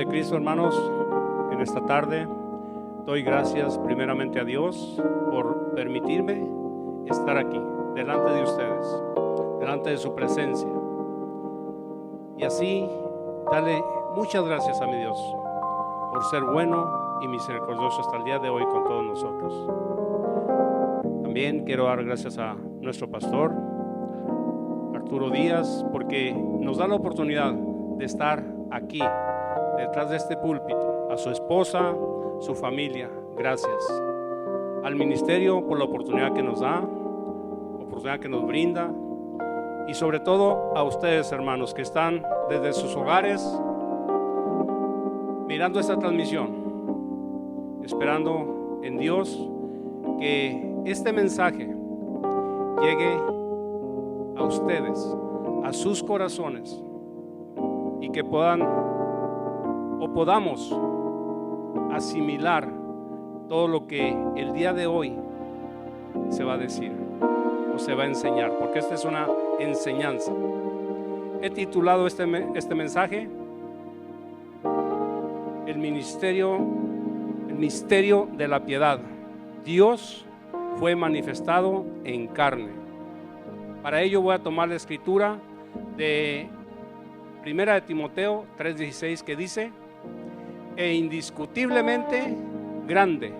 de Cristo, hermanos, en esta tarde doy gracias primeramente a Dios por permitirme estar aquí, delante de ustedes, delante de su presencia. Y así, darle muchas gracias a mi Dios por ser bueno y misericordioso hasta el día de hoy con todos nosotros. También quiero dar gracias a nuestro pastor, Arturo Díaz, porque nos da la oportunidad de estar aquí, detrás de este púlpito, a su esposa, su familia, gracias. Al ministerio por la oportunidad que nos da, oportunidad que nos brinda, y sobre todo a ustedes, hermanos, que están desde sus hogares mirando esta transmisión, esperando en Dios que este mensaje llegue a ustedes, a sus corazones, y que podamos asimilar todo lo que el día de hoy se va a decir o se va a enseñar, porque esta es una enseñanza. He titulado este mensaje el misterio de la piedad. Dios fue manifestado en carne. Para ello voy a tomar la escritura de Primera de Timoteo 3:16, que dice: e indiscutiblemente grande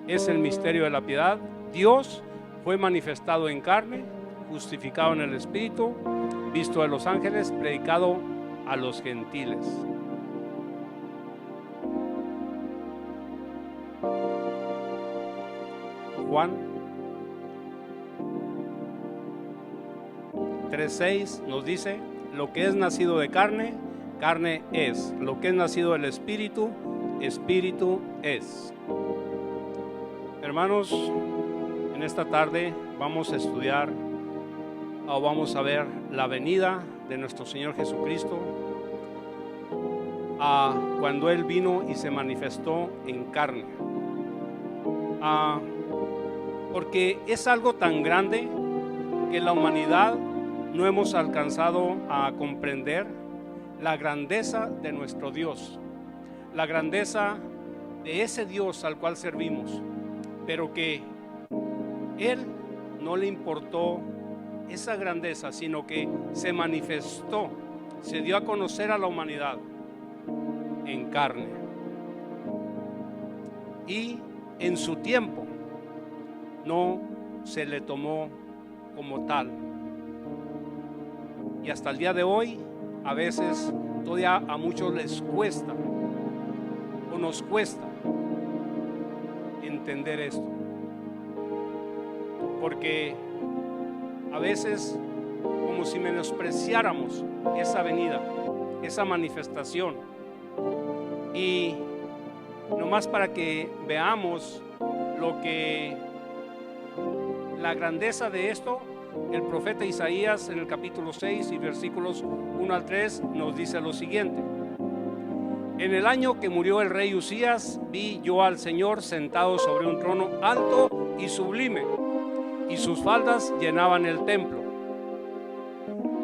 es el misterio de la piedad. Dios fue manifestado en carne, justificado en el Espíritu, visto de los ángeles, predicado a los gentiles. Juan 3:6 nos dice: lo que es nacido de carne, carne es; lo que es nacido del Espíritu, Espíritu es. Hermanos, en esta tarde vamos a estudiar o vamos a ver la venida de nuestro Señor Jesucristo, cuando Él vino y se manifestó en carne, porque es algo tan grande que la humanidad no hemos alcanzado a comprender la grandeza de nuestro Dios, la grandeza de ese Dios al cual servimos, pero que Él no le importó esa grandeza, sino que se manifestó, se dio a conocer a la humanidad en carne, y en su tiempo no se le tomó como tal. Y hasta el día de hoy, a veces todavía a muchos les cuesta o nos cuesta entender esto, porque a veces como si menospreciáramos esa venida, esa manifestación. Y nomás para que veamos la grandeza de esto, el profeta Isaías en el capítulo 6 y versículos 1 al 3 nos dice lo siguiente: en el año que murió el rey Usías, vi yo al Señor sentado sobre un trono alto y sublime, y sus faldas llenaban el templo.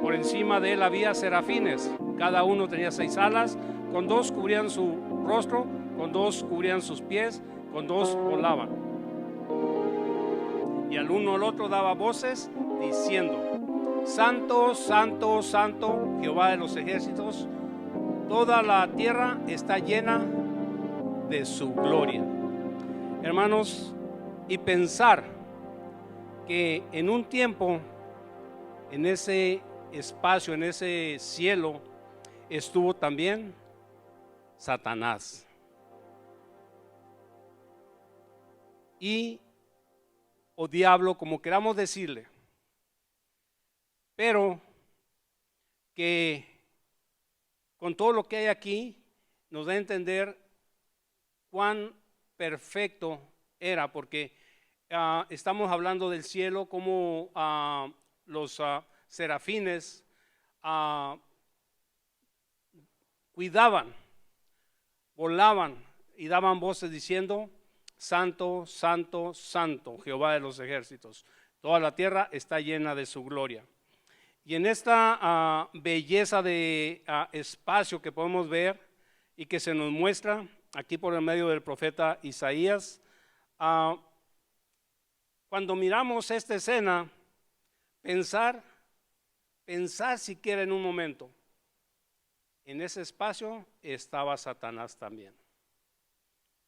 Por encima de él había serafines, cada uno tenía 6 alas, con 2 cubrían su rostro, con 2 cubrían sus pies, con 2 volaban. Y al uno al otro daba voces diciendo: Santo, Santo, Santo, Jehová de los ejércitos, toda la tierra está llena de su gloria. Hermanos, y pensar que en un tiempo, en ese espacio, en ese cielo, estuvo también Satanás. O diablo, como queramos decirle, pero que con todo lo que hay aquí nos da a entender cuán perfecto era, porque estamos hablando del cielo, como los serafines cuidaban, volaban y daban voces diciendo: Santo, Santo, Santo, Jehová de los ejércitos, toda la tierra está llena de su gloria. Y en esta belleza de espacio que podemos ver, y que se nos muestra aquí por el medio del profeta Isaías. Cuando miramos esta escena, pensar siquiera en un momento, en ese espacio estaba Satanás también.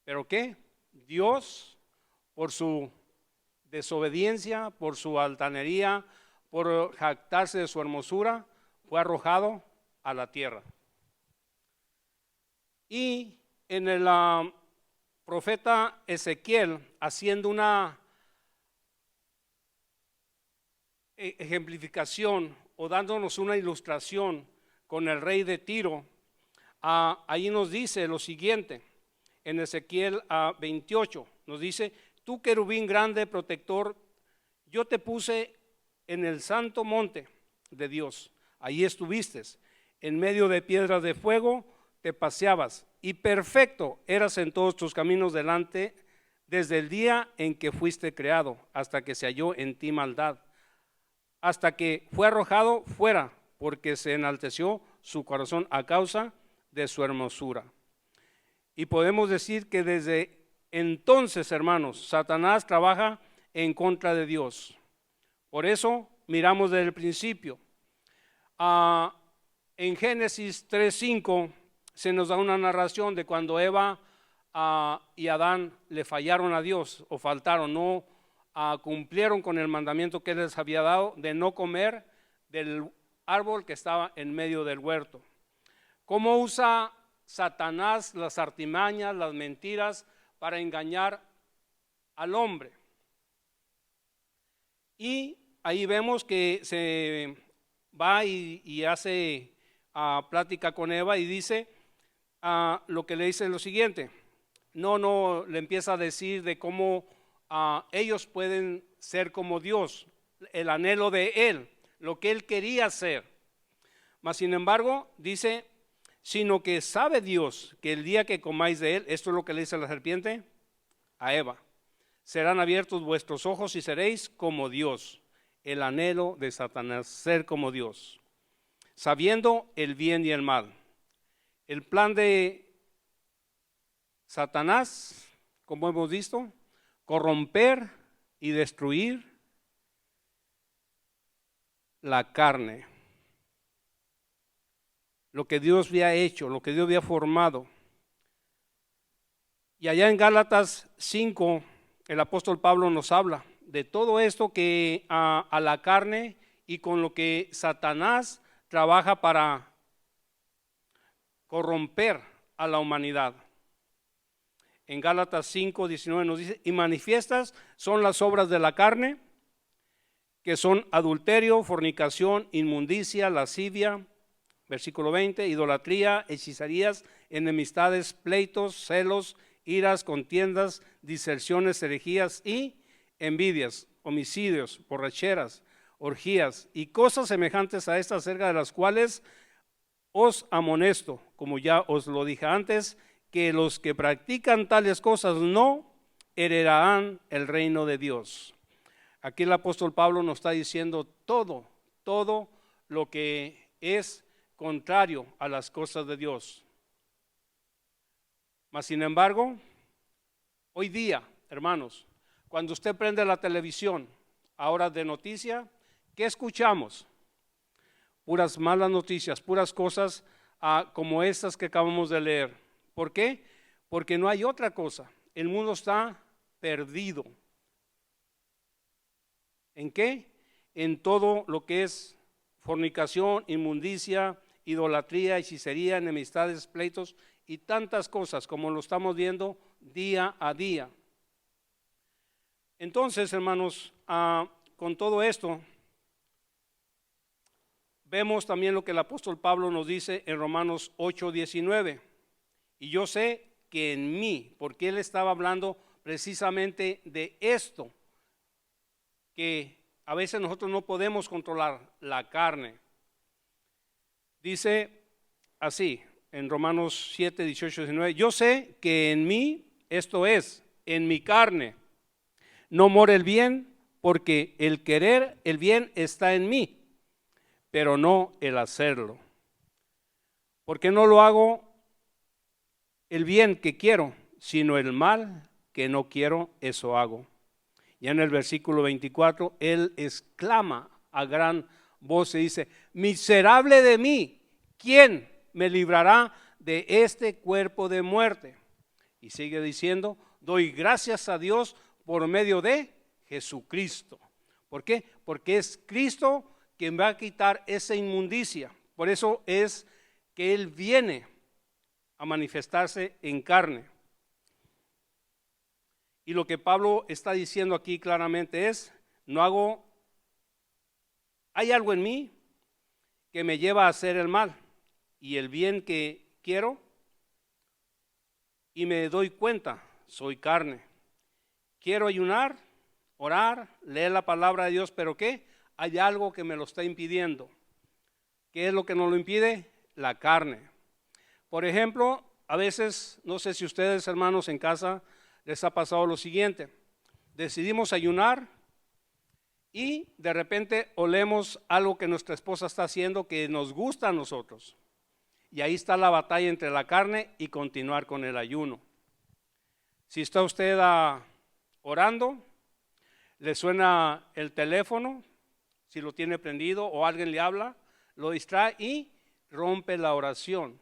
¿Pero qué? Dios, por su desobediencia, por su altanería, por jactarse de su hermosura, fue arrojado a la tierra. Y en el profeta Ezequiel, haciendo una ejemplificación o dándonos una ilustración con el rey de Tiro, ahí nos dice lo siguiente, en Ezequiel 28, nos dice: tú querubín grande, protector, yo te puse en el santo monte de Dios, ahí estuviste, en medio de piedras de fuego te paseabas, y perfecto eras en todos tus caminos delante, desde el día en que fuiste creado, hasta que se halló en ti maldad, hasta que fue arrojado fuera, porque se enalteció su corazón a causa de su hermosura. Y podemos decir que desde entonces, hermanos, Satanás trabaja en contra de Dios. Por eso miramos desde el principio. En Génesis 3:5 se nos da una narración de cuando Eva y Adán le fallaron a Dios, o faltaron, no cumplieron con el mandamiento que Él les había dado de no comer del árbol que estaba en medio del huerto. ¿Cómo usa Satanás las artimañas, las mentiras para engañar al hombre? Y ahí vemos que se va y hace plática con Eva y dice lo que le dice lo siguiente. No, le empieza a decir de cómo ellos pueden ser como Dios, el anhelo de Él, lo que Él quería ser. Mas sin embargo, dice, sino que sabe Dios que el día que comáis de Él, esto es lo que le dice la serpiente a Eva, serán abiertos vuestros ojos y seréis como Dios. El anhelo de Satanás, ser como Dios, sabiendo el bien y el mal. El plan de Satanás, como hemos visto, corromper y destruir la carne, lo que Dios había hecho, lo que Dios había formado. Y allá en Gálatas 5, el apóstol Pablo nos habla de todo esto que a la carne y con lo que Satanás trabaja para corromper a la humanidad. En Gálatas 5:19 nos dice: y manifiestas son las obras de la carne, que son adulterio, fornicación, inmundicia, lascivia, versículo 20, idolatría, hechicerías, enemistades, pleitos, celos, iras, contiendas, diserciones, herejías y envidias, homicidios, borracheras, orgías y cosas semejantes a estas, acerca de las cuales os amonesto, como ya os lo dije antes, que los que practican tales cosas no heredarán el reino de Dios. Aquí el apóstol Pablo nos está diciendo todo lo que es contrario a las cosas de Dios. Mas sin embargo, hoy día, hermanos, cuando usted prende la televisión a horas de noticia, ¿qué escuchamos? Puras malas noticias, puras cosas como estas que acabamos de leer. ¿Por qué? Porque no hay otra cosa. El mundo está perdido. ¿En qué? En todo lo que es fornicación, inmundicia, idolatría, hechicería, enemistades, pleitos y tantas cosas como lo estamos viendo día a día. Entonces, hermanos, con todo esto, vemos también lo que el apóstol Pablo nos dice en Romanos 8:19. Y yo sé que en mí, porque él estaba hablando precisamente de esto, que a veces nosotros no podemos controlar, la carne. Dice así en Romanos 7:18-19, yo sé que en mí, esto es, en mi carne, no mora el bien, porque el querer el bien está en mí, pero no el hacerlo. ¿Por qué no lo hago? el bien que quiero, sino el mal que no quiero, eso hago. Ya en el versículo 24, él exclama a gran voz y dice: miserable de mí, ¿quién me librará de este cuerpo de muerte? Y sigue diciendo: doy gracias a Dios por medio de Jesucristo. ¿Por qué? Porque es Cristo quien va a quitar esa inmundicia. Por eso es que Él viene a manifestarse en carne. Y lo que Pablo está diciendo aquí claramente es: hay algo en mí que me lleva a hacer el mal y el bien que quiero, y me doy cuenta, soy carne. Quiero ayunar, orar, leer la palabra de Dios, pero ¿qué? Hay algo que me lo está impidiendo. ¿Qué es lo que nos lo impide? La carne. Por ejemplo, a veces, no sé si ustedes, hermanos, en casa les ha pasado lo siguiente: decidimos ayunar y de repente olemos algo que nuestra esposa está haciendo que nos gusta a nosotros. Y ahí está la batalla entre la carne y continuar con el ayuno. Si está usted orando, le suena el teléfono, si lo tiene prendido, o alguien le habla, lo distrae y rompe la oración.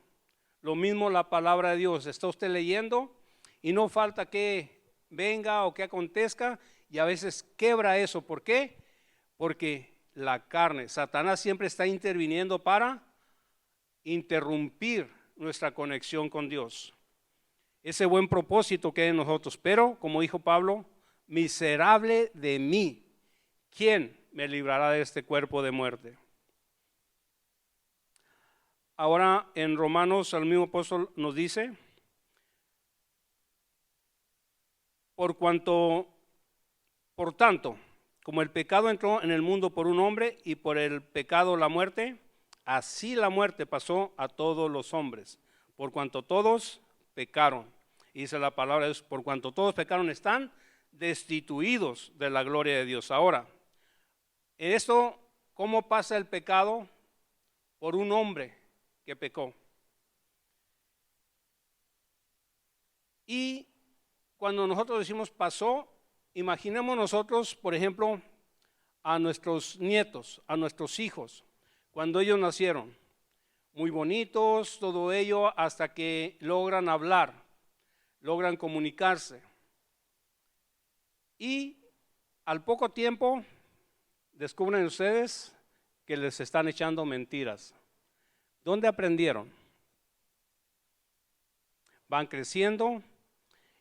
Lo mismo la palabra de Dios. Está usted leyendo y no falta que venga o que acontezca, y a veces quebra eso. ¿Por qué? Porque la carne, Satanás siempre está interviniendo para interrumpir nuestra conexión con Dios, ese buen propósito que hay en nosotros. Pero como dijo Pablo: miserable de mí, ¿quién me librará de este cuerpo de muerte? Ahora en Romanos el mismo apóstol nos dice: por tanto, como el pecado entró en el mundo por un hombre, y por el pecado la muerte, así la muerte pasó a todos los hombres, por cuanto todos pecaron. Y dice la palabra de Dios: por cuanto todos pecaron, están destituidos de la gloria de Dios. Ahora, esto, ¿cómo pasa el pecado? Por un hombre que pecó. Y cuando nosotros decimos pasó, imaginemos nosotros, por ejemplo, a nuestros nietos, a nuestros hijos, cuando ellos nacieron, muy bonitos, todo ello, hasta que logran hablar, logran comunicarse. Y al poco tiempo descubren ustedes que les están echando mentiras. ¿Dónde aprendieron? Van creciendo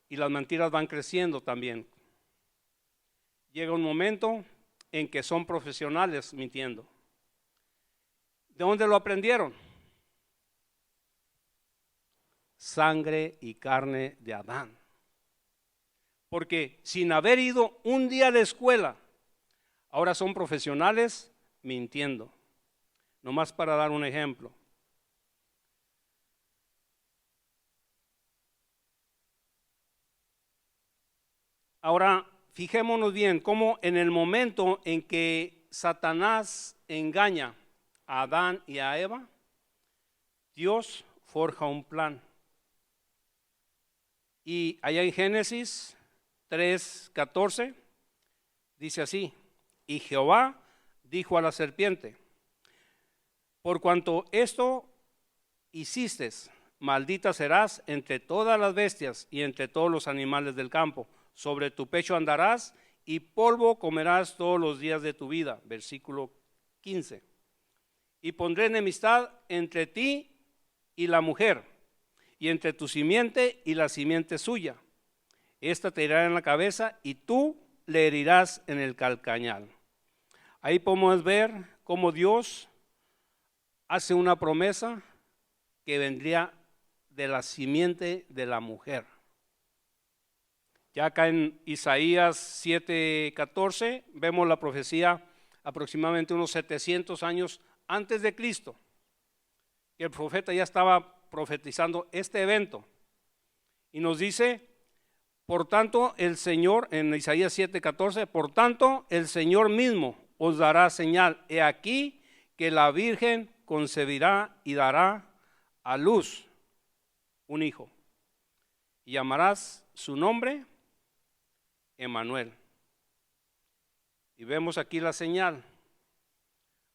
y las mentiras van creciendo también. Llega un momento en que son profesionales mintiendo. ¿De dónde lo aprendieron? Sangre y carne de Adán. Porque sin haber ido un día a la escuela, ahora son profesionales mintiendo. Nomás para dar un ejemplo. Ahora, fijémonos bien cómo en el momento en que Satanás engaña a Adán y a Eva, Dios forja un plan. Y allá en Génesis 3:14 dice así: y Jehová dijo a la serpiente: por cuanto esto hiciste, maldita serás entre todas las bestias y entre todos los animales del campo. Sobre tu pecho andarás y polvo comerás todos los días de tu vida. Versículo 15. Y pondré enemistad entre ti y la mujer, y entre tu simiente y la simiente suya. Esta te herirá en la cabeza y tú le herirás en el calcañal. Ahí podemos ver cómo Dios hace una promesa que vendría de la simiente de la mujer. Ya acá en Isaías 7:14 vemos la profecía aproximadamente unos 700 años antes de Cristo, que el profeta ya estaba profetizando este evento. Y nos dice: por tanto el Señor, en Isaías 7:14, por tanto el Señor mismo os dará señal. He aquí que la Virgen concebirá y dará a luz un hijo, y llamarás su nombre Emmanuel. Y vemos aquí la señal,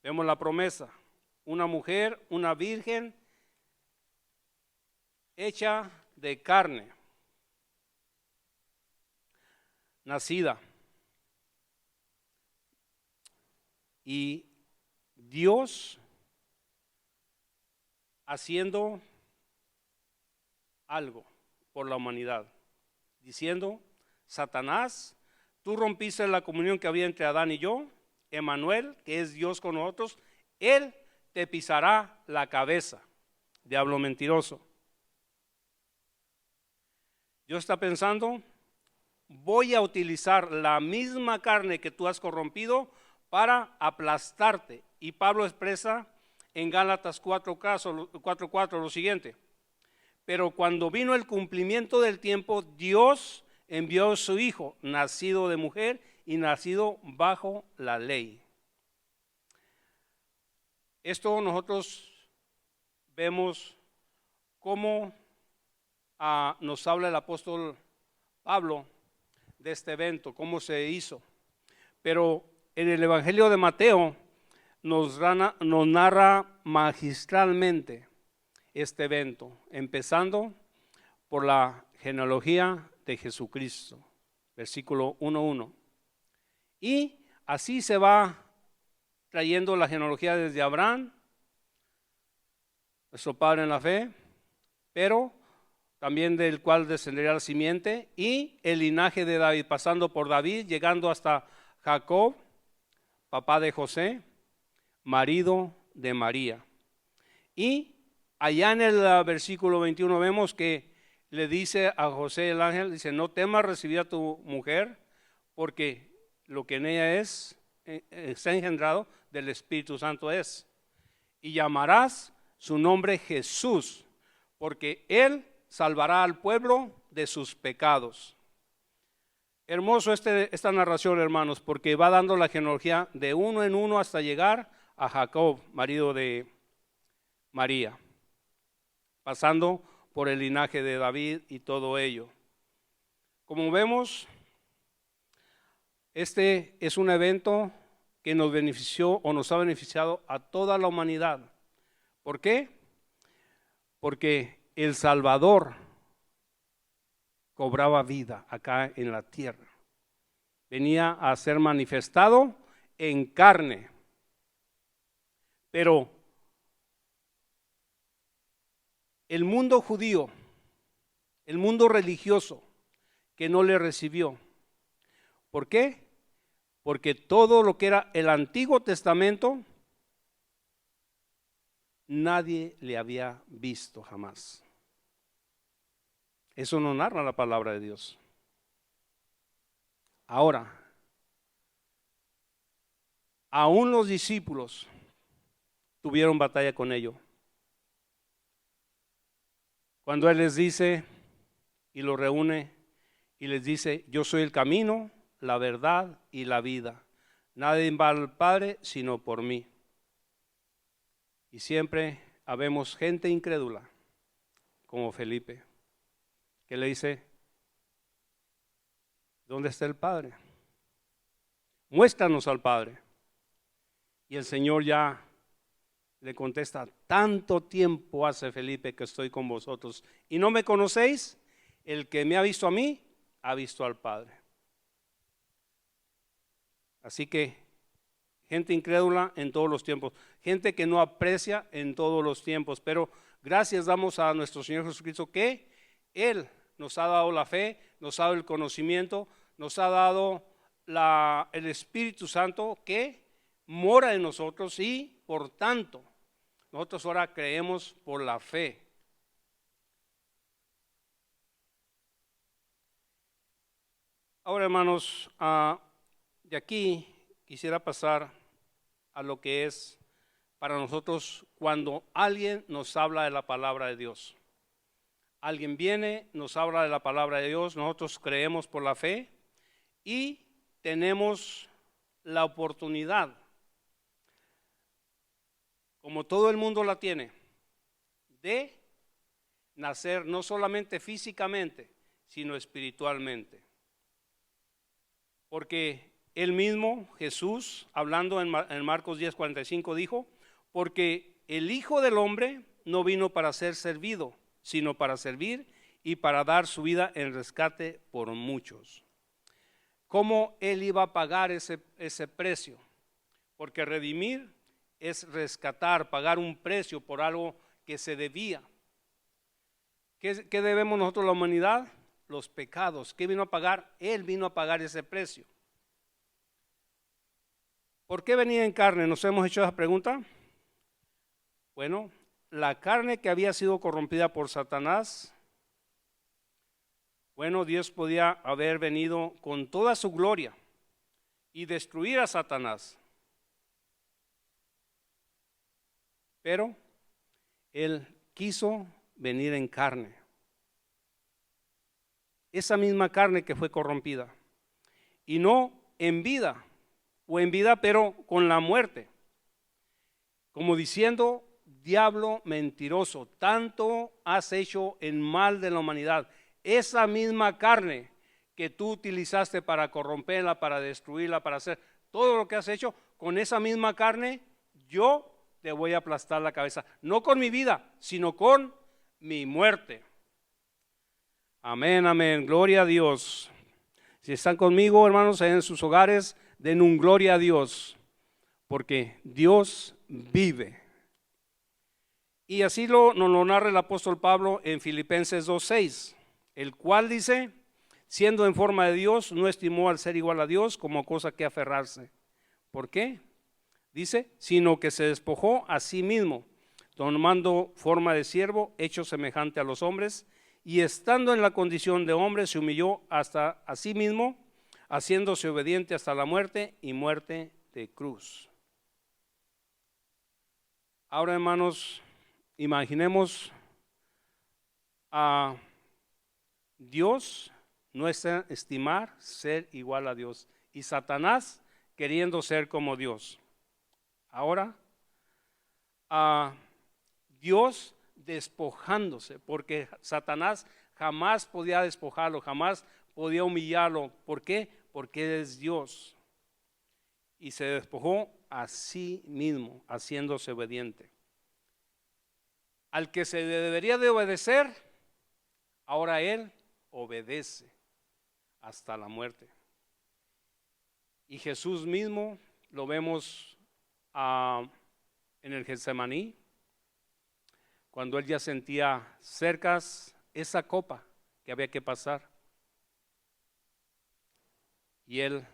vemos la promesa, una mujer, una virgen hecha de carne, nacida. Y Dios haciendo algo por la humanidad, diciendo: Satanás, tú rompiste la comunión que había entre Adán y yo. Emmanuel, que es Dios con nosotros, Él te pisará la cabeza. Diablo mentiroso. Dios está pensando: voy a utilizar la misma carne que tú has corrompido para aplastarte. Y Pablo expresa en Gálatas 4:4 lo siguiente: pero cuando vino el cumplimiento del tiempo, Dios envió a su Hijo, nacido de mujer y nacido bajo la ley. Esto nosotros vemos cómo nos habla el apóstol Pablo de este evento, cómo se hizo. Pero en el Evangelio de Mateo nos narra magistralmente este evento, empezando por la genealogía de Jesucristo, versículo 1:1. Y así se va trayendo la genealogía desde Abraham, nuestro padre en la fe, pero también del cual descendería la simiente, y el linaje de David, pasando por David, llegando hasta Jacob, papá de José, marido de María. Y allá en el versículo 21 vemos que le dice a José el ángel, dice: no temas recibir a tu mujer, porque lo que en ella está engendrado del Espíritu Santo es. Y llamarás su nombre Jesús, porque Él salvará al pueblo de sus pecados. Hermoso esta narración, hermanos, porque va dando la genealogía de uno en uno hasta llegar a Jacob, marido de María, pasando por el linaje de David y todo ello. Como vemos, este es un evento que nos benefició o nos ha beneficiado a toda la humanidad. ¿Por qué? Porque el Salvador cobraba vida acá en la tierra. Venía a ser manifestado en carne. Pero el mundo judío, el mundo religioso, que no le recibió. ¿Por qué? Porque todo lo que era el Antiguo Testamento, nadie le había visto jamás. Eso no narra la palabra de Dios. Ahora, aún los discípulos tuvieron batalla con ello. Cuando Él les dice y los reúne y les dice: yo soy el camino, la verdad y la vida. Nadie va al Padre sino por mí. Y siempre habemos gente incrédula, como Felipe, que le dice: ¿dónde está el Padre? Muéstranos al Padre. Y el Señor ya le contesta: tanto tiempo hace, Felipe, que estoy con vosotros y no me conocéis. El que me ha visto a mí, ha visto al Padre. Así que gente incrédula en todos los tiempos, gente que no aprecia en todos los tiempos, pero gracias damos a nuestro Señor Jesucristo que Él nos ha dado la fe, nos ha dado el conocimiento, nos ha dado el Espíritu Santo que mora en nosotros, y por tanto nosotros ahora creemos por la fe. Ahora, hermanos, de aquí quisiera pasar a lo que es para nosotros cuando alguien nos habla de la palabra de Dios. Alguien viene, nos habla de la palabra de Dios, nosotros creemos por la fe y tenemos la oportunidad, como todo el mundo la tiene, de nacer no solamente físicamente, sino espiritualmente. Porque él mismo, Jesús, hablando en Marcos 10:45, dijo, porque el Hijo del Hombre no vino para ser servido, sino para servir y para dar su vida en rescate por muchos. ¿Cómo él iba a pagar ese precio? Porque redimir es rescatar, pagar un precio por algo que se debía. ¿Qué debemos nosotros a la humanidad? Los pecados. ¿Qué vino a pagar? Él vino a pagar ese precio. ¿Por qué venía en carne? ¿Nos hemos hecho esa pregunta? Bueno, la carne que había sido corrompida por Satanás, bueno, Dios podía haber venido con toda su gloria y destruir a Satanás. Pero Él quiso venir en carne. Esa misma carne que fue corrompida. Y no en vida, o en vida pero con la muerte. Como diciendo, diablo mentiroso, tanto has hecho en mal de la humanidad. Esa misma carne que tú utilizaste para corromperla, para destruirla, para hacer todo lo que has hecho, con esa misma carne yo te voy a aplastar la cabeza. No con mi vida, sino con mi muerte. Amén, amén. Gloria a Dios. Si están conmigo, hermanos, en sus hogares, den un gloria a Dios, porque Dios vive. Y así nos lo narra el apóstol Pablo en Filipenses 2:6, el cual dice, siendo en forma de Dios, no estimó al ser igual a Dios como cosa que aferrarse. ¿Por qué? Dice, sino que se despojó a sí mismo, tomando forma de siervo, hecho semejante a los hombres, y estando en la condición de hombre, se humilló hasta a sí mismo, haciéndose obediente hasta la muerte y muerte de cruz. Ahora, hermanos, imaginemos a Dios no estimar ser igual a Dios y Satanás queriendo ser como Dios. Ahora, a Dios despojándose, porque Satanás jamás podía despojarlo, jamás podía humillarlo. ¿Por qué? Porque Él es Dios. Y se despojó a sí mismo, haciéndose obediente. Al que se debería de obedecer, ahora Él obedece hasta la muerte. Y Jesús mismo lo vemos en el Getsemaní, cuando Él ya sentía cerca esa copa que había que pasar. Y Él,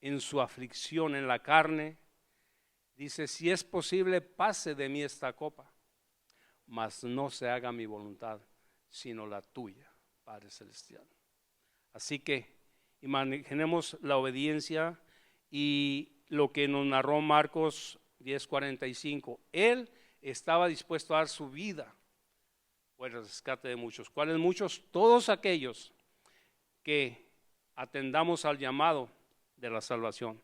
en su aflicción en la carne, dice, si es posible, pase de mí esta copa, mas no se haga mi voluntad, sino la tuya, Padre Celestial. Así que imaginemos la obediencia y lo que nos narró Marcos 10:45. Él estaba dispuesto a dar su vida por el rescate de muchos. ¿Cuáles muchos? Todos aquellos que atendamos al llamado de la salvación.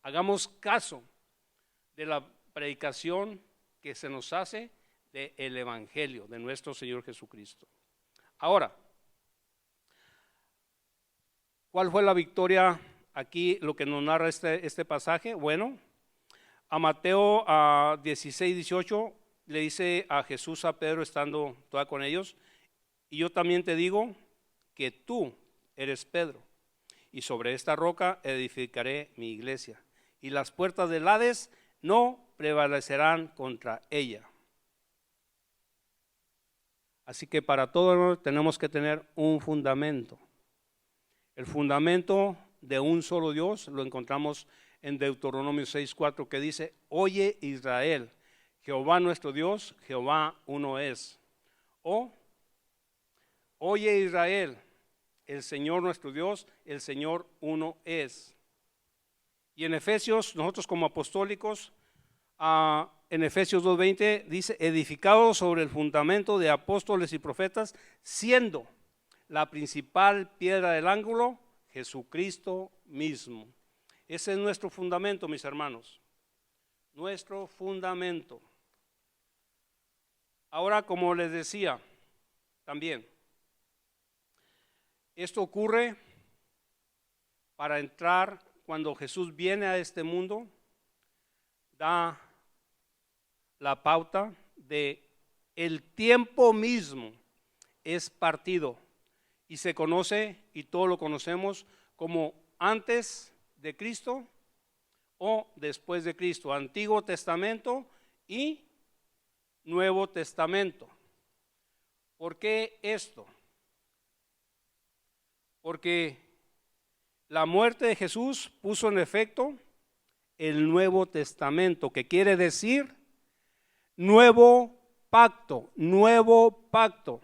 Hagamos caso de la predicación que se nos hace del Evangelio de nuestro Señor Jesucristo. Ahora, ¿cuál fue la victoria aquí, lo que nos narra este pasaje? Bueno, a Mateo 16:18 le dice a Jesús a Pedro estando toda con ellos, y yo también te digo que tú eres Pedro, y sobre esta roca edificaré mi iglesia, y las puertas del Hades no prevalecerán contra ella. Así que para todo tenemos que tener un fundamento. El fundamento de un solo Dios lo encontramos en Deuteronomio 6:4, que dice, oye Israel, Jehová nuestro Dios, Jehová uno es. O, oye Israel, el Señor nuestro Dios, el Señor uno es. Y en Efesios, nosotros como apostólicos, en Efesios 2:20 dice, edificados sobre el fundamento de apóstoles y profetas, siendo la principal piedra del ángulo, Jesucristo mismo. Ese es nuestro fundamento, mis hermanos. Nuestro fundamento. Ahora, como les decía, también, Esto ocurre para entrar cuando Jesús viene a este mundo, da la pauta de el tiempo mismo es partido y se conoce, y todos lo conocemos, como antes de Cristo o después de Cristo, Antiguo Testamento y Nuevo Testamento. ¿Por qué esto? Porque la muerte de Jesús puso en efecto el Nuevo Testamento, que quiere decir nuevo pacto, nuevo pacto.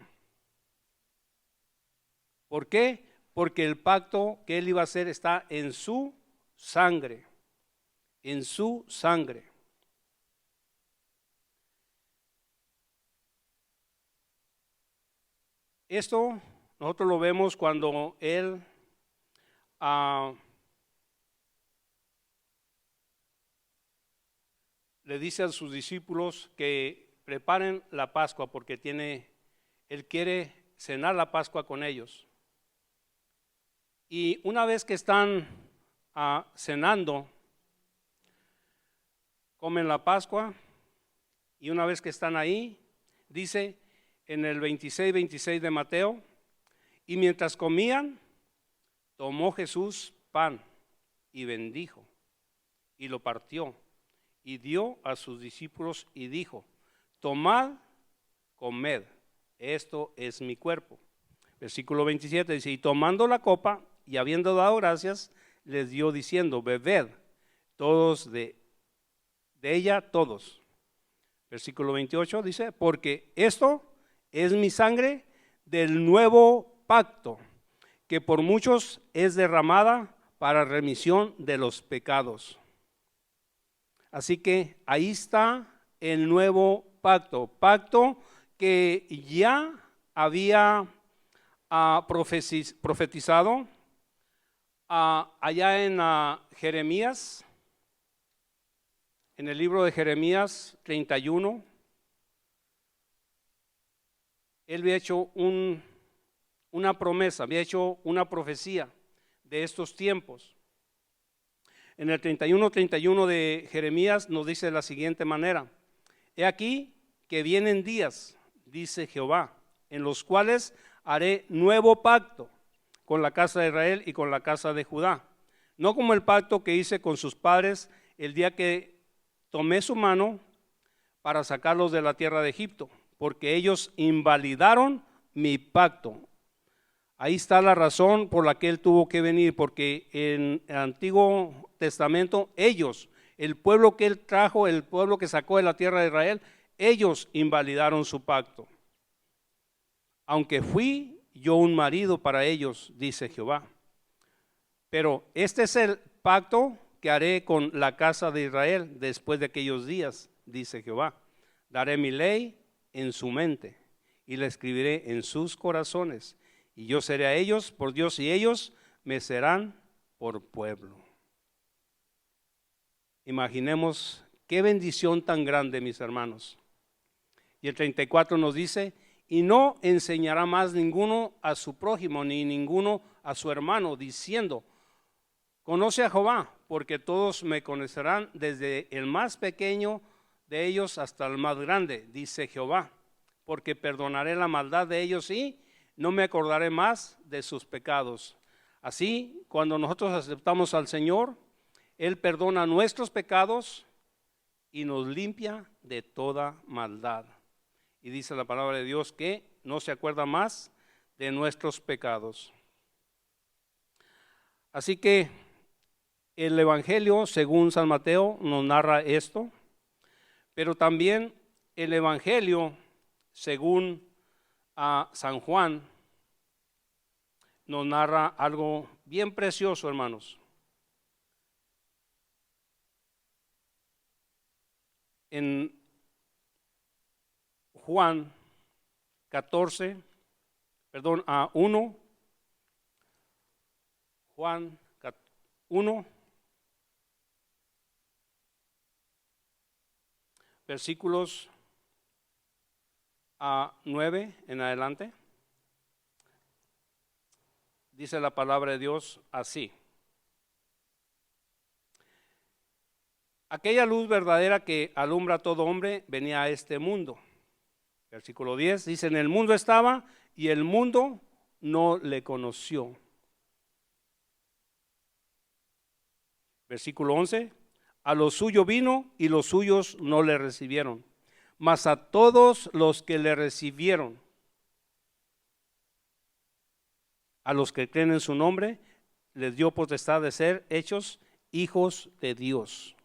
¿Por qué? Porque el pacto que él iba a hacer está en su sangre, en su sangre. Esto nosotros lo vemos cuando él le dice a sus discípulos que preparen la Pascua porque él quiere cenar la Pascua con ellos. Y una vez que están cenando, comen la Pascua, y una vez que están ahí, dice en el 26 de Mateo, y mientras comían, tomó Jesús pan y bendijo y lo partió y dio a sus discípulos y dijo: tomad, comed, esto es mi cuerpo. Versículo 27 dice: y tomando la copa y habiendo dado gracias, les dio diciendo: bebed todos de ella todos. Versículo 28 dice: porque esto es mi sangre del nuevo pacto, que por muchos es derramada para remisión de los pecados. Así que ahí está el nuevo pacto, pacto que ya había profetizado allá en Jeremías, en el libro de Jeremías 31. Él había hecho una promesa, había hecho una profecía de estos tiempos. En el 31 de Jeremías nos dice de la siguiente manera: he aquí que vienen días, dice Jehová, en los cuales haré nuevo pacto con la casa de Israel y con la casa de Judá, no como el pacto que hice con sus padres el día que tomé su mano para sacarlos de la tierra de Egipto, porque ellos invalidaron mi pacto. Ahí está la razón por la que él tuvo que venir, porque en el Antiguo Testamento ellos, el pueblo que él trajo, el pueblo que sacó de la tierra de Israel, ellos invalidaron su pacto. Aunque fui yo un marido para ellos, dice Jehová. Pero este es el pacto que haré con la casa de Israel después de aquellos días, dice Jehová. Daré mi ley en su mente y la escribiré en sus corazones. Y yo seré a ellos por Dios y ellos me serán por pueblo. Imaginemos qué bendición tan grande, mis hermanos. Y el 34 nos dice: y no enseñará más ninguno a su prójimo, ni ninguno a su hermano, diciendo: conoce a Jehová, porque todos me conocerán, desde el más pequeño de ellos hasta el más grande, dice Jehová, porque perdonaré la maldad de ellos y no me acordaré más de sus pecados. Así, cuando nosotros aceptamos al Señor, Él perdona nuestros pecados y nos limpia de toda maldad. Y dice la palabra de Dios que no se acuerda más de nuestros pecados. Así que el Evangelio, según San Mateo, nos narra esto, pero también el Evangelio, según San Juan, nos narra algo bien precioso, hermanos. En Juan 1, Juan 1, versículos 9 en adelante. dice la palabra de Dios así. Aquella luz verdadera que alumbra a todo hombre venía a este mundo. Versículo 10 dice, en el mundo estaba y el mundo no le conoció. Versículo 11, a lo suyo vino y los suyos no le recibieron, mas a todos los que le recibieron, a los que creen en su nombre, les dio potestad de ser hechos hijos de Dios.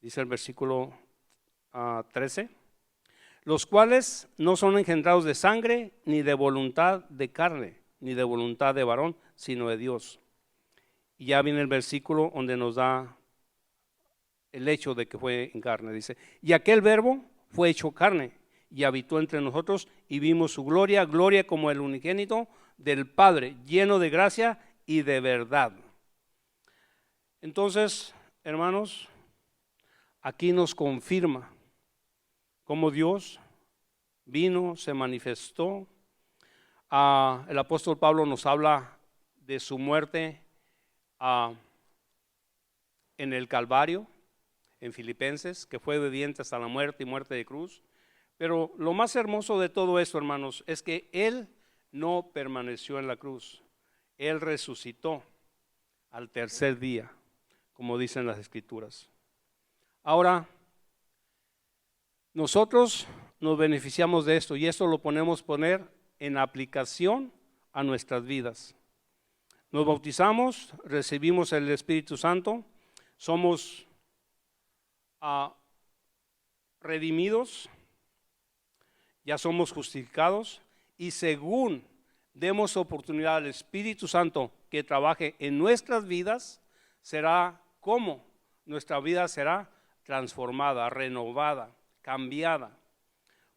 Dice el versículo 13, los cuales no son engendrados de sangre, ni de voluntad de carne, ni de voluntad de varón, sino de Dios. Y ya viene el versículo donde nos da el hecho de que fue en carne. Dice, y aquel verbo fue hecho carne y habitó entre nosotros y vimos su gloria, gloria como el unigénito del Padre, lleno de gracia y de verdad. Entonces, hermanos, aquí nos confirma cómo Dios vino, se manifestó. El apóstol Pablo nos habla de su muerte en el Calvario, en Filipenses, que fue obediente hasta la muerte y muerte de cruz. Pero lo más hermoso de todo esto, hermanos, es que Él no permaneció en la cruz. Él resucitó al tercer día, como dicen las Escrituras. Ahora, nosotros nos beneficiamos de esto y esto lo podemos poner en aplicación a nuestras vidas. Nos bautizamos, recibimos el Espíritu Santo, somos redimidos, ya somos justificados y según demos oportunidad al Espíritu Santo que trabaje en nuestras vidas, será como nuestra vida será transformada, renovada, cambiada.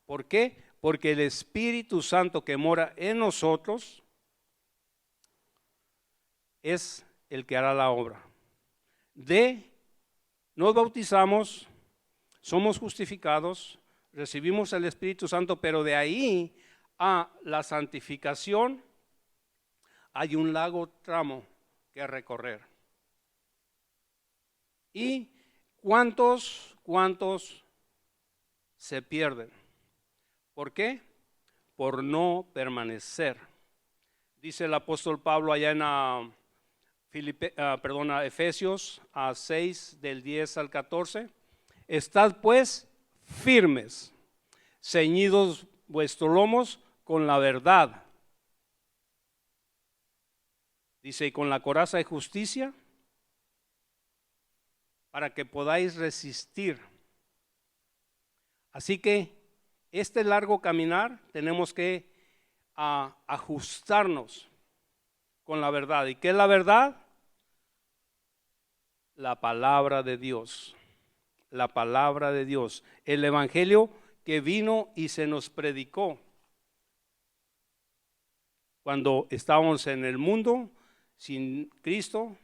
¿Por qué? Porque el Espíritu Santo que mora en nosotros es el que hará la obra. Nos bautizamos, somos justificados, recibimos el Espíritu Santo, pero de ahí a la santificación hay un largo tramo que recorrer. ¿Y cuántos se pierden? ¿Por qué? Por no permanecer. Dice el apóstol Pablo allá en Efesios 6 del 10 al 14, estad pues firmes, ceñidos vuestros lomos con la verdad. Dice, y con la coraza de justicia, para que podáis resistir. Así que este largo caminar tenemos que ajustarnos con la verdad. ¿Y qué es la verdad? La palabra de Dios. La palabra de Dios. El evangelio que vino y se nos predicó cuando estábamos en el mundo sin Cristo,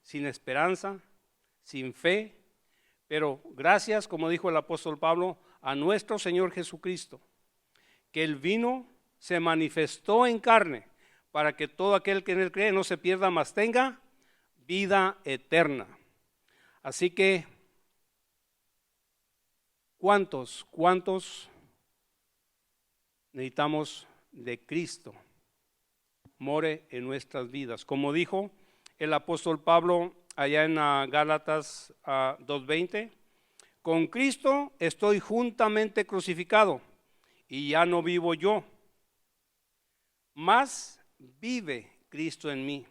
sin esperanza, sin fe, pero gracias, como dijo el apóstol Pablo, a nuestro Señor Jesucristo, que Él vino, se manifestó en carne, para que todo aquel que en Él cree no se pierda, mas tenga vida eterna. Así que, ¿cuántos necesitamos de Cristo? More en nuestras vidas. Como dijo el apóstol Pablo allá en Gálatas 2:20, con Cristo estoy juntamente crucificado y ya no vivo yo, mas vive Cristo en mí.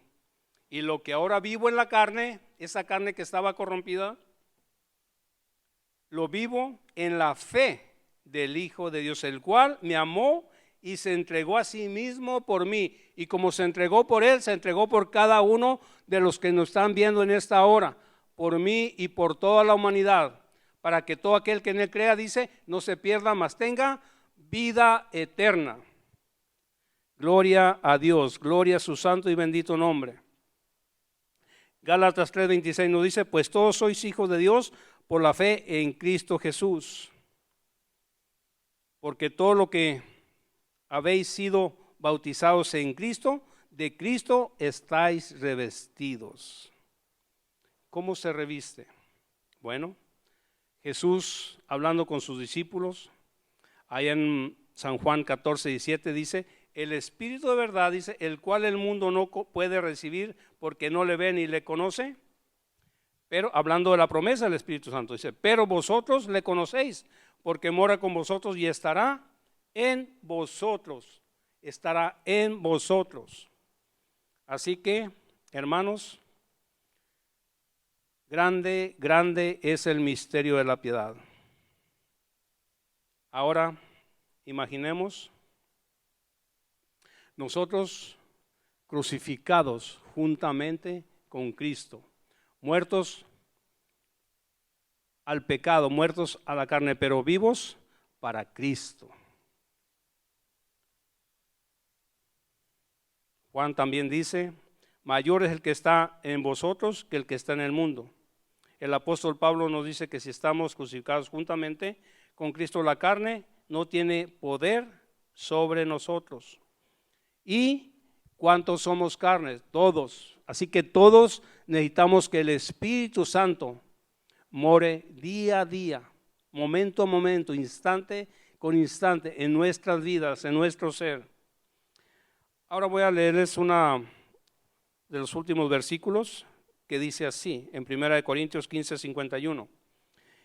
Y lo que ahora vivo en la carne, esa carne que estaba corrompida, lo vivo en la fe del Hijo de Dios, el cual me amó y se entregó a sí mismo por mí. Y como se entregó por Él, se entregó por cada uno de los que nos están viendo en esta hora, por mí y por toda la humanidad, para que todo aquel que en Él crea, dice, no se pierda, mas tenga vida eterna. Gloria a Dios, gloria a su santo y bendito nombre. Gálatas 3:26 nos dice, pues todos sois hijos de Dios por la fe en Cristo Jesús. porque todo lo que habéis sido bautizados en Cristo, de Cristo estáis revestidos. ¿Cómo se reviste? Bueno, Jesús hablando con sus discípulos, allá en San Juan 14:17 dice, el Espíritu de verdad, dice, el cual el mundo no puede recibir porque no le ve ni le conoce, pero hablando de la promesa del Espíritu Santo, dice, pero vosotros le conocéis porque mora con vosotros y estará en vosotros, estará en vosotros. Así que, hermanos, grande, grande es el misterio de la piedad. Ahora, imaginemos nosotros crucificados juntamente con Cristo, muertos al pecado, muertos a la carne, pero vivos para Cristo. Juan también dice, mayor es el que está en vosotros que el que está en el mundo. El apóstol Pablo nos dice que si estamos crucificados juntamente con Cristo, la carne no tiene poder sobre nosotros. ¿Y cuántos somos carnes? Todos. Así que todos necesitamos que el Espíritu Santo more día a día, momento a momento, instante con instante en nuestras vidas, en nuestro ser. Ahora voy a leerles una de los últimos versículos que dice así, en 1 Corintios 15:51.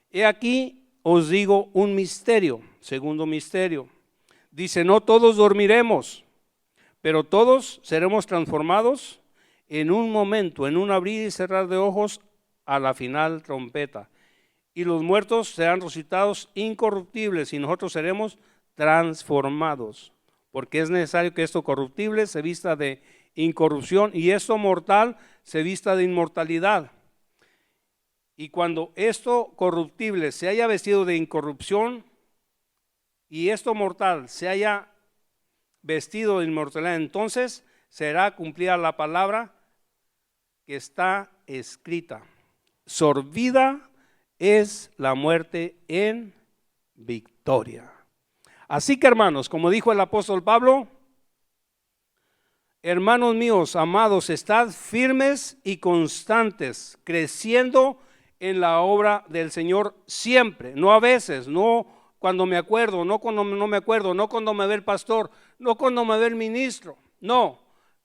He aquí os digo un misterio, segundo misterio. Dice, no todos dormiremos, pero todos seremos transformados en un momento, en un abrir y cerrar de ojos, a la final trompeta. Y los muertos serán resucitados incorruptibles y nosotros seremos transformados. Porque es necesario que esto corruptible se vista de incorrupción y esto mortal se vista de inmortalidad. Y cuando esto corruptible se haya vestido de incorrupción y esto mortal se haya vestido de inmortalidad, entonces será cumplida la palabra que está escrita. Sorbida es la muerte en victoria. Así que, hermanos, como dijo el apóstol Pablo, hermanos míos, amados, estad firmes y constantes, creciendo en la obra del Señor siempre, no a veces, no cuando me acuerdo, no cuando no me acuerdo, no cuando me ve el pastor, no cuando me ve el ministro, no,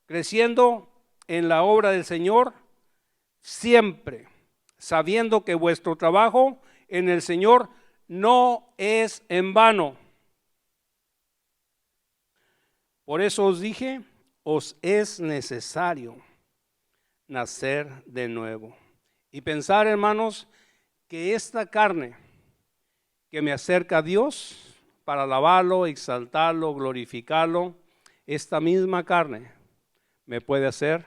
creciendo en la obra del Señor siempre, sabiendo que vuestro trabajo en el Señor no es en vano. Por eso os dije, os es necesario nacer de nuevo. Y pensar, hermanos, que esta carne que me acerca a Dios para alabarlo, exaltarlo, glorificarlo, esta misma carne me puede hacer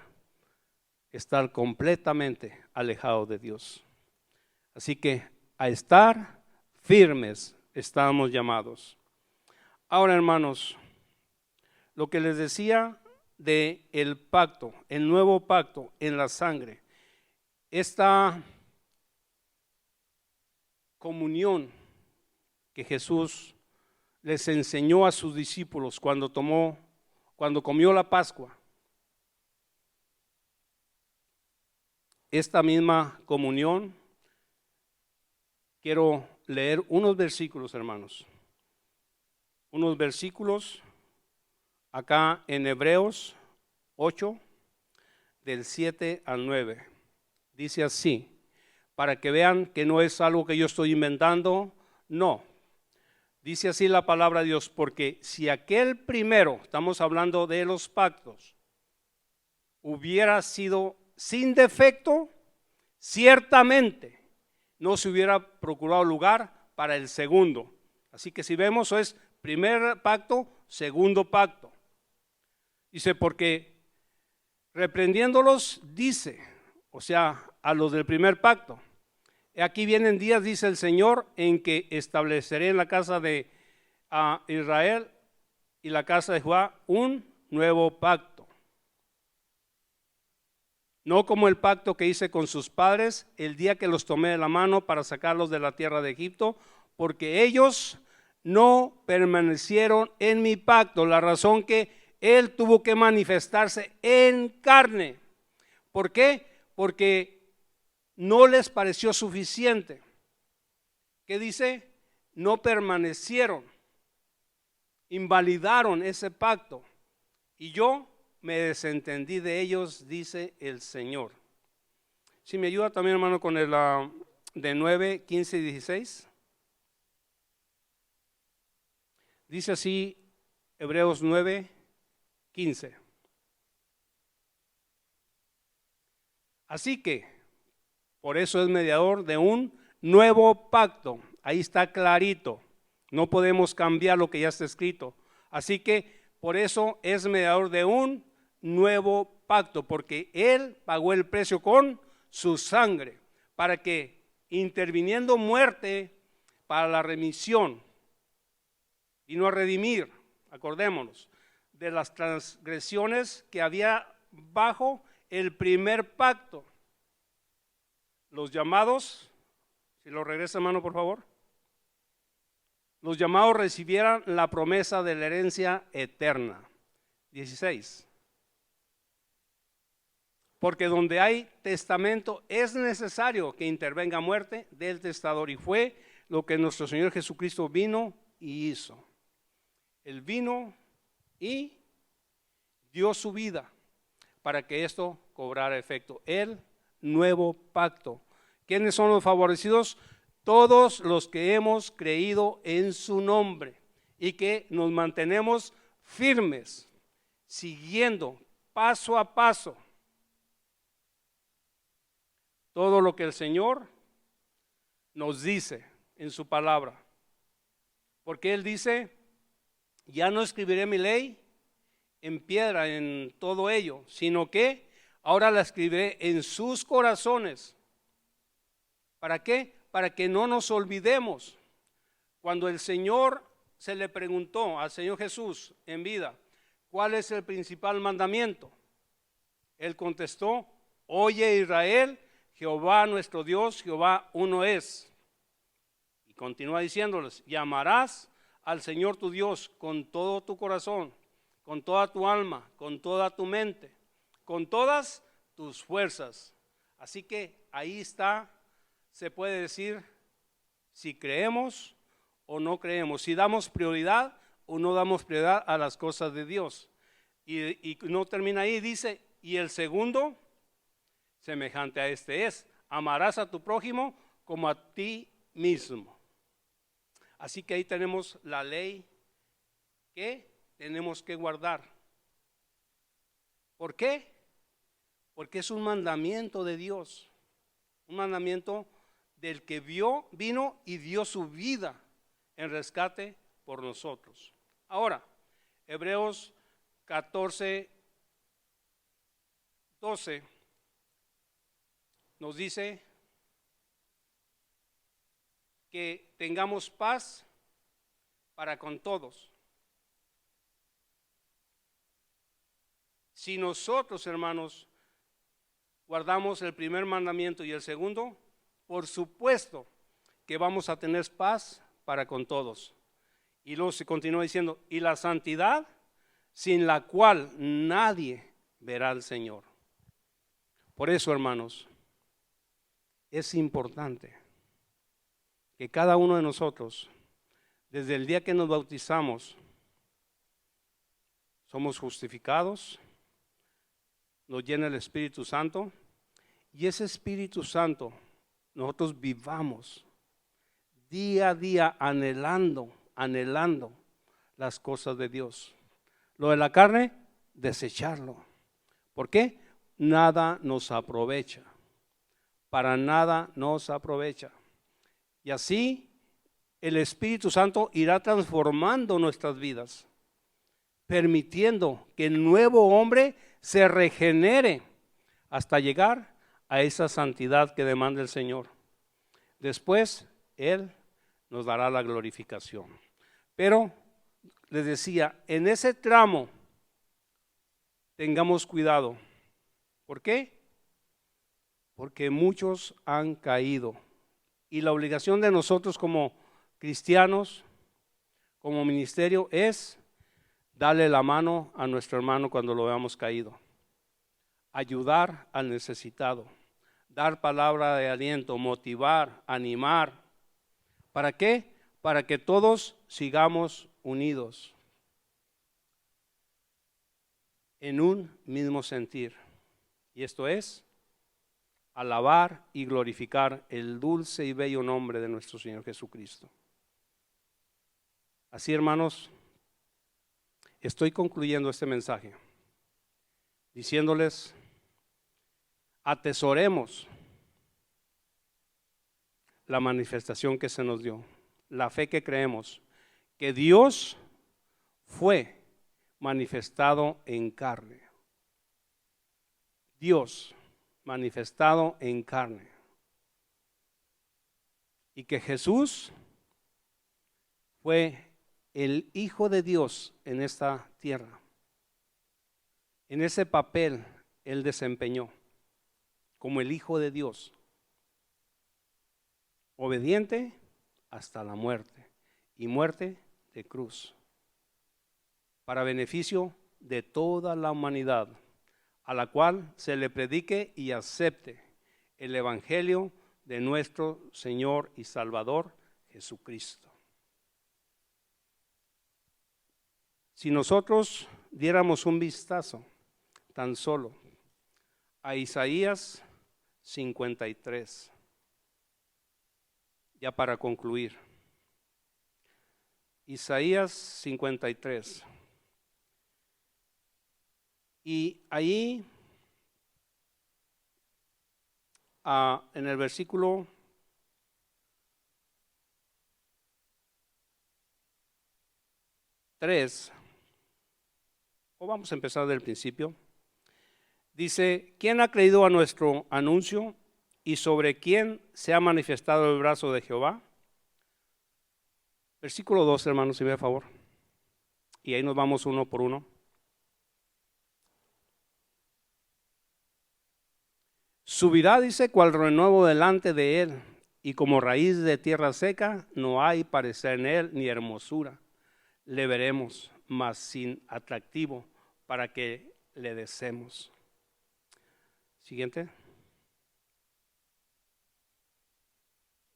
estar completamente alejado de Dios. Así que a estar firmes estamos llamados. Ahora, hermanos, lo que les decía de el pacto, el nuevo pacto en la sangre, esta comunión que Jesús les enseñó a sus discípulos cuando comió la Pascua. Esta misma comunión, quiero leer unos versículos, hermanos, unos versículos acá en Hebreos 8, del 7 al 9. Dice así, para que vean que no es algo que yo estoy inventando, no. Dice así la palabra de Dios, porque si aquel primero, estamos hablando de los pactos, hubiera sido sin defecto, ciertamente no se hubiera procurado lugar para el segundo. Así que si vemos, eso es primer pacto, segundo pacto. Dice, porque reprendiéndolos, dice, o sea, a los del primer pacto, aquí vienen días, dice el Señor, en que estableceré en la casa de Israel y la casa de Judá un nuevo pacto. No como el pacto que hice con sus padres el día que los tomé de la mano para sacarlos de la tierra de Egipto, porque ellos no permanecieron en mi pacto. La razón que Él tuvo que manifestarse en carne. ¿Por qué? Porque no les pareció suficiente. ¿Qué dice? No permanecieron, invalidaron ese pacto. Y yo me desentendí de ellos, dice el Señor. Si me ayuda también, hermano, con el de 9, 15 y 16. Dice así Hebreos 9, 15. Así que, por eso es mediador de un nuevo pacto. Ahí está clarito. No podemos cambiar lo que ya está escrito. Así que, por eso es mediador de un nuevo pacto, porque Él pagó el precio con su sangre, para que, interviniendo muerte para la remisión, vino a redimir, acordémonos, de las transgresiones que había bajo el primer pacto. Los llamados, si lo regresa, hermano, por favor. Los llamados recibieran la promesa de la herencia eterna. 16. Porque donde hay testamento es necesario que intervenga muerte del testador, y fue lo que nuestro Señor Jesucristo vino y hizo. Él vino y dio su vida para que esto cobrara efecto. El nuevo pacto. ¿Quiénes son los favorecidos? Todos los que hemos creído en su nombre y que nos mantenemos firmes, siguiendo paso a paso todo lo que el Señor nos dice en su palabra. Porque Él dice: ya no escribiré mi ley en piedra, en todo ello, sino que ahora la escribiré en sus corazones. ¿Para qué? Para que no nos olvidemos. Cuando el Señor se le preguntó al Señor Jesús en vida, ¿cuál es el principal mandamiento? Él contestó: oye Israel, Jehová nuestro Dios, Jehová uno es. Y continúa diciéndoles: y amarás al Señor tu Dios con todo tu corazón, con toda tu alma, con toda tu mente, con todas tus fuerzas. Así que ahí está, se puede decir si creemos o no creemos, si damos prioridad o no damos prioridad a las cosas de Dios. Y no termina ahí, dice: y el segundo, semejante a este es: amarás a tu prójimo como a ti mismo. Así que ahí tenemos la ley que tenemos que guardar. ¿Por qué? Porque es un mandamiento de Dios, un mandamiento del que vino y dio su vida en rescate por nosotros. Ahora, Hebreos 14, 12 nos dice que tengamos paz para con todos. Si nosotros, hermanos, guardamos el primer mandamiento y el segundo, por supuesto que vamos a tener paz para con todos. Y luego se continúa diciendo: y la santidad, sin la cual nadie verá al Señor. Por eso, hermanos, es importante que cada uno de nosotros, desde el día que nos bautizamos, somos justificados, nos llena el Espíritu Santo, y ese Espíritu Santo nosotros vivamos día a día anhelando las cosas de Dios. Lo de la carne, desecharlo. ¿Por qué? Nada nos aprovecha, para nada nos aprovecha. Y así el Espíritu Santo irá transformando nuestras vidas, permitiendo que el nuevo hombre se regenere hasta llegar a esa santidad que demanda el Señor. Después Él nos dará la glorificación. Pero les decía, en ese tramo tengamos cuidado. ¿Por qué? Porque muchos han caído, y la obligación de nosotros como cristianos como ministerio es darle la mano a nuestro hermano cuando lo veamos caído, ayudar al necesitado, dar palabra de aliento, motivar, animar. ¿Para qué? Para que todos sigamos unidos en un mismo sentir. Y esto es alabar y glorificar el dulce y bello nombre de nuestro Señor Jesucristo. Así, hermanos, estoy concluyendo este mensaje diciéndoles: atesoremos la manifestación que se nos dio, la fe que creemos, que Dios fue manifestado en carne. Dios manifestado en carne. Y que Jesús fue el Hijo de Dios en esta tierra. En ese papel Él desempeñó como el Hijo de Dios, obediente hasta la muerte, y muerte de cruz, para beneficio de toda la humanidad, a la cual se le predique y acepte el Evangelio de nuestro Señor y Salvador Jesucristo. Si nosotros diéramos un vistazo tan solo a Isaías 53, ya para concluir, Isaías 53, y ahí en el versículo 3, o vamos a empezar del principio, dice: ¿quién ha creído a nuestro anuncio y sobre quién se ha manifestado el brazo de Jehová? Versículo 2, hermanos, si me da favor, y ahí nos vamos uno por uno. Subirá, dice, cual renuevo delante de él, y como raíz de tierra seca, no hay parecer en él ni hermosura. Le veremos, mas sin atractivo, para que le deseemos. Siguiente.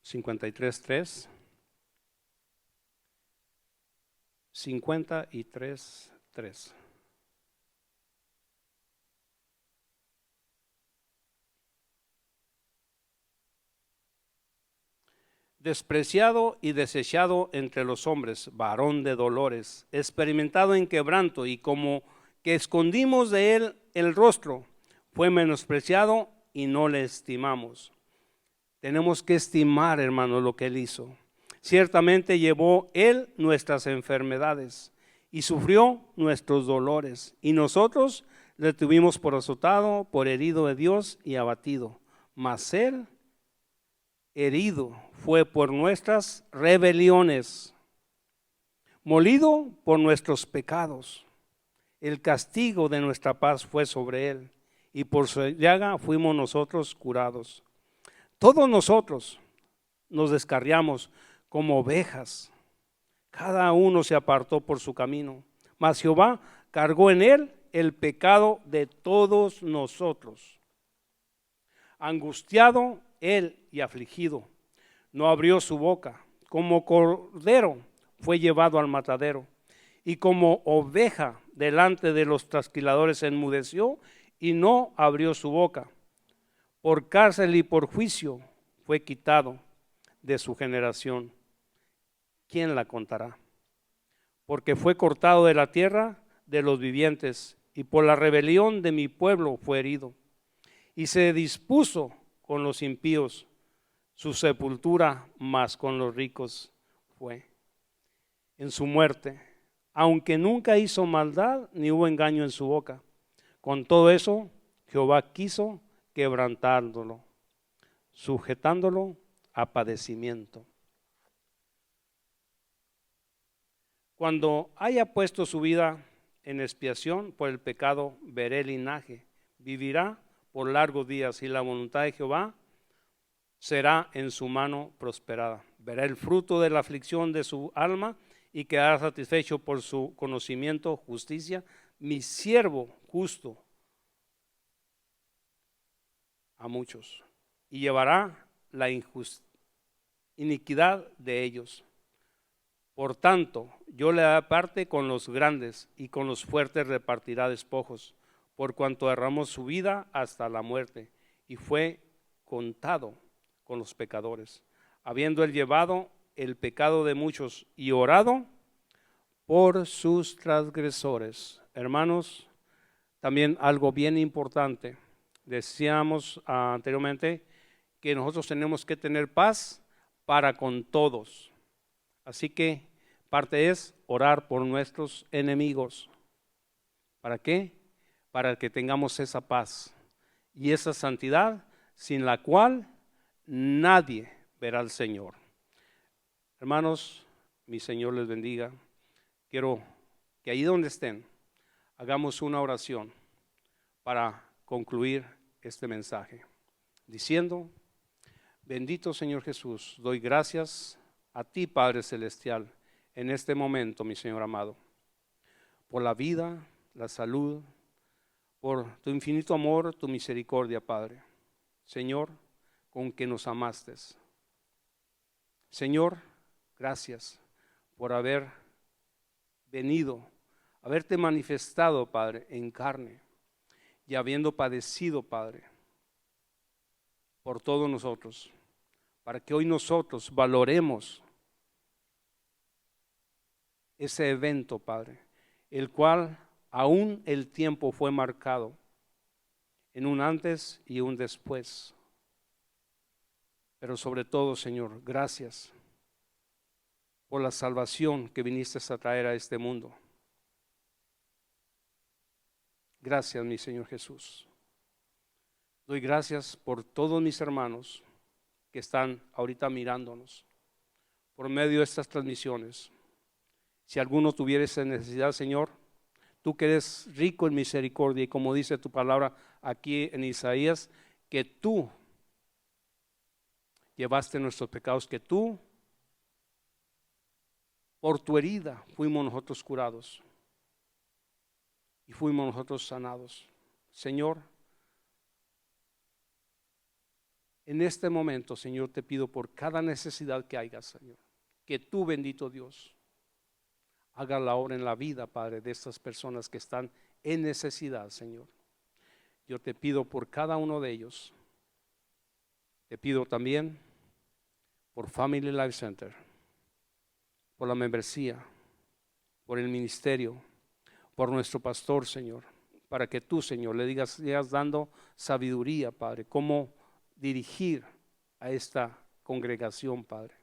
53:3. 53:3. Despreciado y desechado entre los hombres, varón de dolores, experimentado en quebranto, y como que escondimos de él el rostro, fue menospreciado y no le estimamos. Tenemos que estimar, hermanos, lo que él hizo. Ciertamente llevó él nuestras enfermedades y sufrió nuestros dolores, y nosotros le tuvimos por azotado, por herido de Dios y abatido. Mas él herido fue por nuestras rebeliones, molido por nuestros pecados. El castigo de nuestra paz fue sobre él, y por su llaga fuimos nosotros curados. Todos nosotros nos descarriamos como ovejas, cada uno se apartó por su camino, mas Jehová cargó en él el pecado de todos nosotros. Angustiado él y afligido, no abrió su boca. Como cordero fue llevado al matadero, y como oveja delante de los trasquiladores enmudeció y no abrió su boca. Por cárcel y por juicio fue quitado de su generación. ¿Quién la contará? Porque fue cortado de la tierra de los vivientes, y por la rebelión de mi pueblo fue herido. Y se dispuso con los impíos, su sepultura más con los ricos fue. En su muerte, aunque nunca hizo maldad ni hubo engaño en su boca, con todo eso Jehová quiso quebrantándolo, sujetándolo a padecimiento. Cuando haya puesto su vida en expiación por el pecado, veré linaje, vivirá por largos días, y la voluntad de Jehová será en su mano prosperada. Verá el fruto de la aflicción de su alma, y quedará satisfecho por su conocimiento, justicia, mi siervo justo a muchos, y llevará la iniquidad de ellos. Por tanto, yo le daré parte con los grandes, y con los fuertes repartirá despojos, por cuanto derramó su vida hasta la muerte, y fue contado con los pecadores, habiendo él llevado el pecado de muchos y orado por sus transgresores. Hermanos, también algo bien importante. Decíamos anteriormente que nosotros tenemos que tener paz para con todos. Así que parte es orar por nuestros enemigos. ¿Para qué? Para que tengamos esa paz y esa santidad sin la cual nadie verá al Señor. Hermanos, mi Señor les bendiga. Quiero que ahí donde estén hagamos una oración para concluir este mensaje, diciendo: bendito Señor Jesús, doy gracias a ti, Padre Celestial, en este momento, mi Señor amado, por la vida, la salud, por tu infinito amor, tu misericordia, Padre. Señor, con que nos amaste. Señor, gracias por haber venido, haberte manifestado, Padre, en carne, y habiendo padecido, Padre, por todos nosotros, para que hoy nosotros valoremos ese evento, Padre, el cual aún el tiempo fue marcado en un antes y un después. Pero sobre todo, Señor, gracias por la salvación que viniste a traer a este mundo. Gracias, mi Señor Jesús. Doy gracias por todos mis hermanos que están ahorita mirándonos por medio de estas transmisiones. Si alguno tuviera esa necesidad, Señor, tú que eres rico en misericordia, y como dice tu palabra aquí en Isaías, que tú llevaste nuestros pecados, que tú, por tu herida, fuimos nosotros curados y fuimos nosotros sanados. Señor, en este momento, Señor, te pido por cada necesidad que haya, Señor, que tú, bendito Dios, haga la obra en la vida, Padre, de estas personas que están en necesidad, Señor. Yo te pido por cada uno de ellos. Te pido también por Family Life Center, por la membresía, por el ministerio, por nuestro pastor, Señor, para que tú, Señor, le digas dando sabiduría, Padre, cómo dirigir a esta congregación, Padre.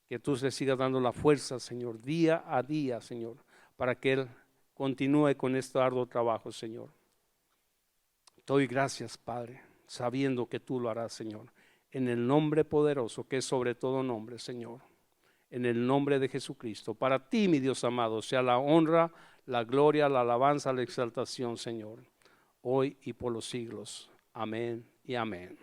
Que tú le sigas dando la fuerza, Señor, día a día, Señor, para que Él continúe con este arduo trabajo, Señor. Te doy gracias, Padre, sabiendo que tú lo harás, Señor, en el nombre poderoso que es sobre todo nombre, Señor, en el nombre de Jesucristo. Para ti, mi Dios amado, sea la honra, la gloria, la alabanza, la exaltación, Señor, hoy y por los siglos. Amén y amén.